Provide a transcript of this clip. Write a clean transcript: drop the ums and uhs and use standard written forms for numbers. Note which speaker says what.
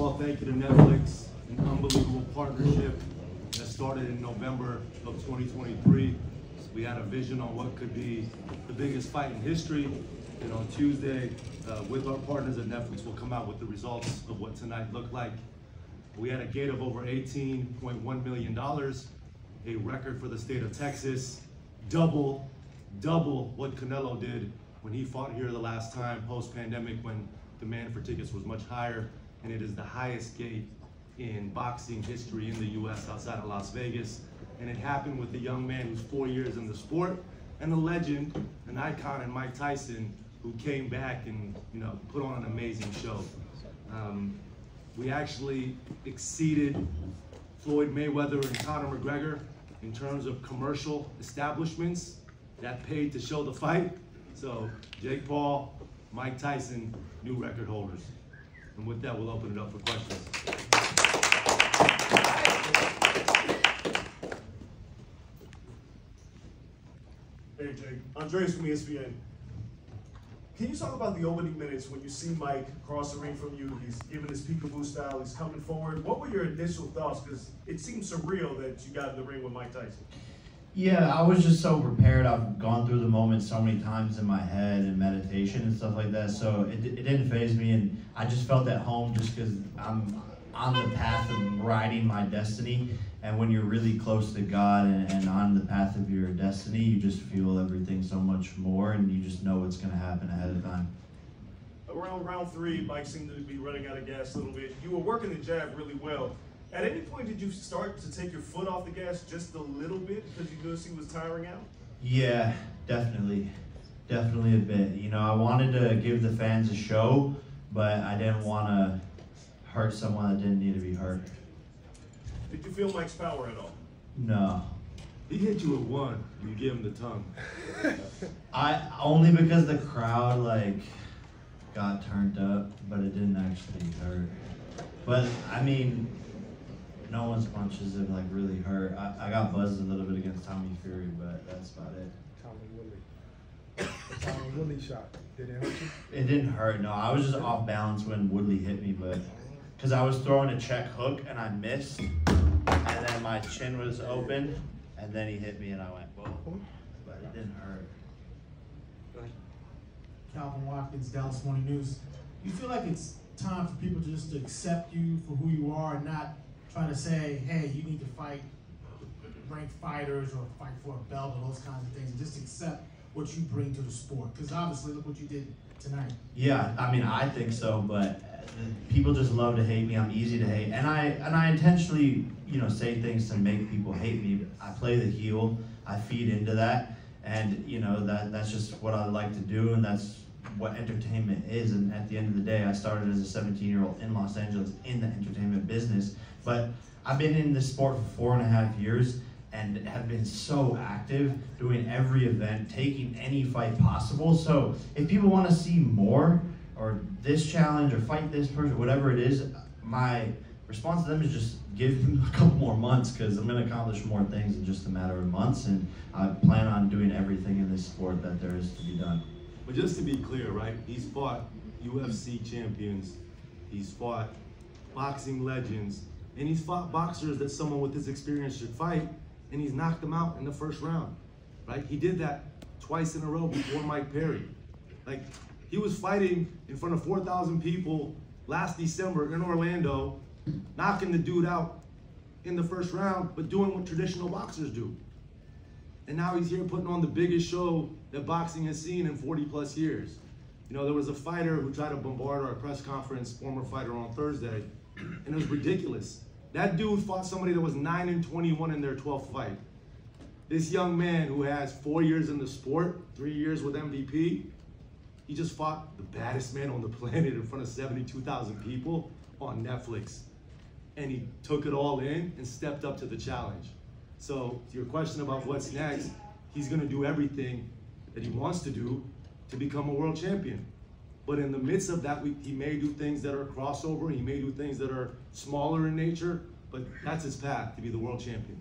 Speaker 1: all, thank you to Netflix, an unbelievable partnership that started in November of 2023. We had a vision on what could be the biggest fight in history. And on Tuesday, with our partners at Netflix, we'll come out with the results of what tonight looked like. We had a gate of over $18.1 million, a record for the state of Texas, double what Canelo did when he fought here the last time post-pandemic, when demand for tickets was much higher, and it is the highest gate in boxing history in the US outside of Las Vegas. And it happened with a young man who's 4 years in the sport, and a legend, an icon in Mike Tyson, who came back and put on an amazing show. We actually exceeded Floyd Mayweather and Conor McGregor in terms of commercial establishments that paid to show the fight. So Jake Paul, Mike Tyson, new record holders. And with that, we'll open it up for questions.
Speaker 2: Hey Jake, Andres from ESPN. Can you talk about the opening minutes when you see Mike cross the ring from you? He's giving his peekaboo style, he's coming forward. What were your initial thoughts? Because it seems surreal that you got in the ring with Mike Tyson.
Speaker 3: Yeah, I was just so prepared. I've gone through the moment so many times in my head and meditation and stuff like that, so it didn't faze me, and I just felt at home just because I'm on the path of riding my destiny. And when you're really close to God and on the path of your destiny, you just feel everything so much more, and you just know what's going to happen ahead of time.
Speaker 2: Around round 3, Mike seemed to be running out of gas a little bit. You were working the jab really well. At any point, did you start to take your foot off the gas just a little bit because you noticed he was tiring out? Yeah, definitely. Definitely a bit. I wanted to give the fans a show, but I didn't want to hurt someone that didn't need to be hurt. Did you feel Mike's power at all?
Speaker 3: No.
Speaker 1: He hit you with one. You gave him the tongue.
Speaker 3: Only because the crowd got turned up, but it didn't actually hurt. But I mean, no one's punches have really hurt. I got buzzed a little bit against Tommy Fury, but that's about it.
Speaker 4: Tommy Woodley shot. Did it hurt you?
Speaker 3: It didn't hurt. No, I was just off balance when Woodley hit me, but because I was throwing a check hook and I missed, and then my chin was open, and then he hit me and I went, whoa. But it didn't hurt.
Speaker 1: Go ahead.
Speaker 5: Calvin Watkins, Dallas Morning News. Do you feel like it's time for people just to accept you for who you are and not try to say, hey, you need to fight ranked fighters or fight for a belt or those kinds of things, and just accept what you bring to the sport? Because obviously, look what you did tonight. Yeah,
Speaker 3: I mean, I think so, but people just love to hate me. I'm easy to hate, and I intentionally, say things to make people hate me. I play the heel. I feed into that, and that's just what I like to do, and that's what entertainment is. And at the end of the day, I started as a 17-year-old in Los Angeles in the entertainment business, but I've been in this sport for 4.5 years and have been so active, doing every event, taking any fight possible. So if people want to see more, or this challenge, or fight this person, whatever it is, my response to them is just give them a couple more months, because I'm going to accomplish more things in just a matter of months, and I plan on doing everything in this sport that there is to be done.
Speaker 1: But just to be clear, right, he's fought UFC champions, he's fought boxing legends, and he's fought boxers that someone with this experience should fight, and he's knocked them out in the first round, right? He did that twice in a row before Mike Perry. He was fighting in front of 4,000 people last December in Orlando, knocking the dude out in the first round, but doing what traditional boxers do. And now he's here putting on the biggest show that boxing has seen in 40+ years. There was a fighter who tried to bombard our press conference, former fighter, on Thursday, and it was ridiculous. That dude fought somebody that was 9-21 in their 12th fight. This young man who has 4 years in the sport, 3 years with MVP, he just fought the baddest man on the planet in front of 72,000 people on Netflix. And he took it all in and stepped up to the challenge. So to your question about what's next, he's gonna do everything that he wants to do to become a world champion. But in the midst of that, he may do things that are crossover, he may do things that are smaller in nature, but that's his path to be the world champion.